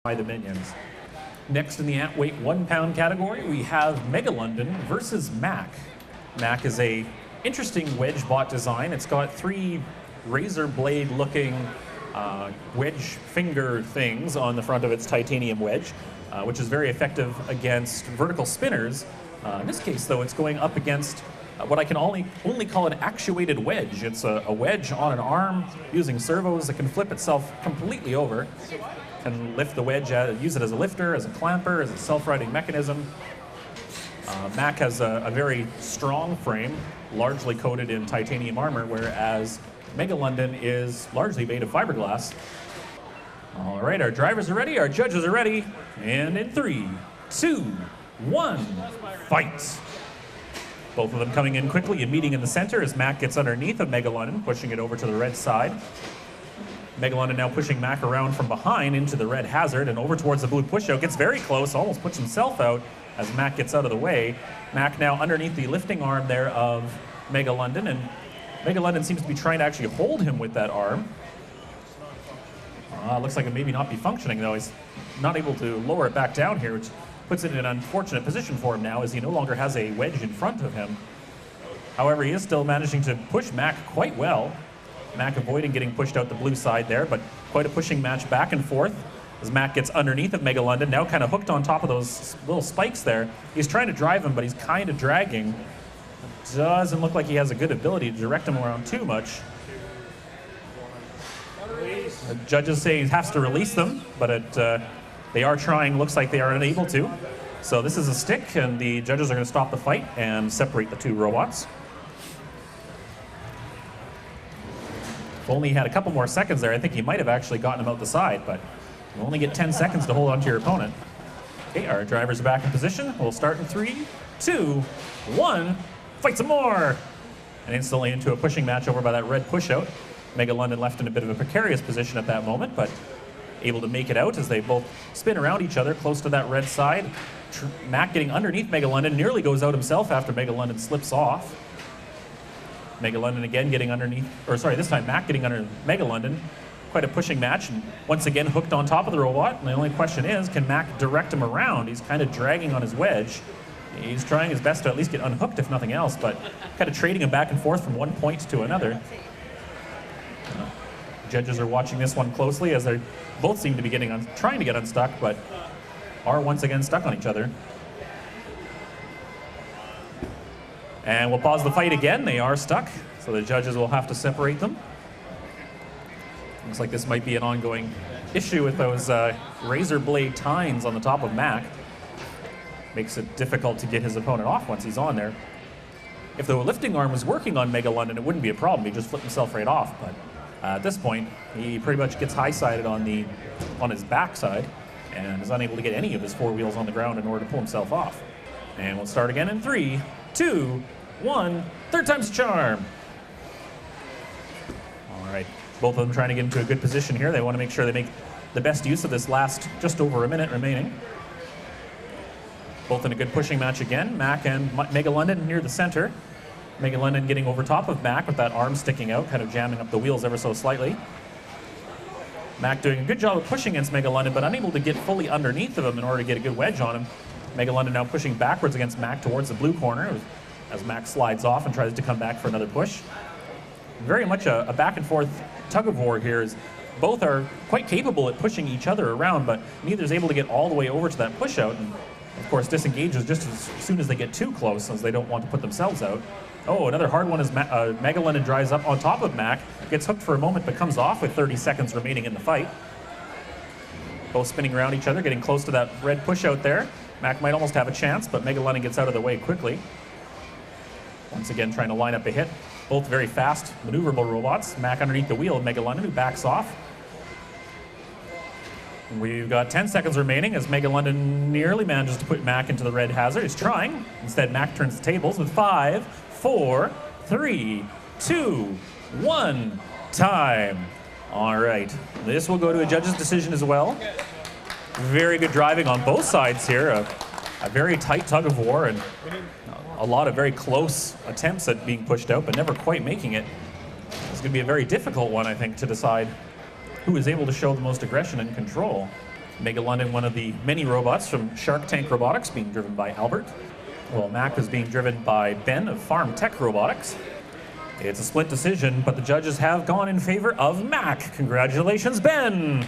by the minions. Next in the Antweight 1 pound category, we have Mega London versus Mack. Mack is a interesting wedge bot design. It's got three razor blade looking wedge finger things on the front of its titanium wedge, which is very effective against vertical spinners. In this case, though, it's going up against what I can only call an actuated wedge. It's a wedge on an arm using servos that can flip itself completely over, can lift the wedge, use it as a lifter, as a clamper, as a self-righting mechanism. Mack has a very strong frame, largely coated in titanium armor, whereas Mega London is largely made of fiberglass. All right, our drivers are ready, our judges are ready, and in 3, 2, 1, fight! Both of them coming in quickly and meeting in the center as Mack gets underneath of Mega London, pushing it over to the red side. Mega London now pushing Mack around from behind into the red hazard and over towards the blue pushout. Gets very close, almost puts himself out as Mack gets out of the way. Mack now underneath the lifting arm there of Mega London, and Mega London seems to be trying to actually hold him with that arm. Looks like it maybe not be functioning though. He's not able to lower it back down here, which puts it in an unfortunate position for him now as he no longer has a wedge in front of him. However, he is still managing to push Mack quite well. Mack avoiding getting pushed out the blue side there, but quite a pushing match back and forth as Mack gets underneath of Mega London, now kind of hooked on top of those little spikes there. He's trying to drive him, but he's kind of dragging. Doesn't look like he has a good ability to direct him around too much. The judges say he has to release them, but they are trying. Looks like they are unable to. So this is a stick, and the judges are going to stop the fight and separate the two robots. If only he had a couple more seconds there, I think he might have actually gotten him out the side, but you only get 10 seconds to hold on to your opponent. Okay, our drivers are back in position. We'll start in 3, 2, 1, fight some more! And instantly into a pushing match over by that red pushout. Mega London left in a bit of a precarious position at that moment, but able to make it out as they both spin around each other close to that red side. Mack getting underneath Mega London, nearly goes out himself after Mega London slips off. Mega London again getting underneath, or sorry, this time Mack getting under Mega London. Quite a pushing match, and once again hooked on top of the robot. And the only question is, can Mack direct him around? He's kind of dragging on his wedge. He's trying his best to at least get unhooked, if nothing else, but kind of trading him back and forth from one point to another. Judges are watching this one closely as they both seem to be trying to get unstuck, but are once again stuck on each other. And we'll pause the fight again. They are stuck, so the judges will have to separate them. Looks like this might be an ongoing issue with those razor blade tines on the top of Mack. Makes it difficult to get his opponent off once he's on there. If the lifting arm was working on Mega London, it wouldn't be a problem. He'd just flip himself right off. But at this point, he pretty much gets high-sided on his backside and is unable to get any of his four wheels on the ground in order to pull himself off. And we'll start again in 3, 2, 1. Third time's a charm. All right. Both of them trying to get into a good position here. They want to make sure they make the best use of this last just over a minute remaining. Both in a good pushing match again. Mack and Mega London near the center. Mega London getting over top of Mack with that arm sticking out, kind of jamming up the wheels ever so slightly. Mack doing a good job of pushing against Mega London, but unable to get fully underneath of him in order to get a good wedge on him. Mega London now pushing backwards against Mack towards the blue corner as Mack slides off and tries to come back for another push. Very much a back and forth tug of war here, as both are quite capable at pushing each other around, but neither is able to get all the way over to that push out, and of course disengages just as soon as they get too close, as they don't want to put themselves out. Oh, another hard one as Mega London drives up on top of Mack, gets hooked for a moment but comes off with 30 seconds remaining in the fight. Both spinning around each other, getting close to that red push out there. Mack might almost have a chance, but Mega London gets out of the way quickly. Once again trying to line up a hit. Both very fast, maneuverable robots. Mack underneath the wheel of Mega London, who backs off. We've got 10 seconds remaining as Mega London nearly manages to put Mack into the red hazard. He's trying. Instead, Mack turns the tables with 5, 4, 3, 2, 1, time. All right, this will go to a judge's decision as well. Very good driving on both sides here. A very tight tug of war and a lot of very close attempts at being pushed out, but never quite making it. It's going to be a very difficult one, I think, to decide who is able to show the most aggression and control. Mega London, one of the many robots from Shark Tank Robotics, being driven by Albert, while Mack is being driven by Ben of Farm Tech Robotics. It's a split decision, but the judges have gone in favor of Mack. Congratulations, Ben!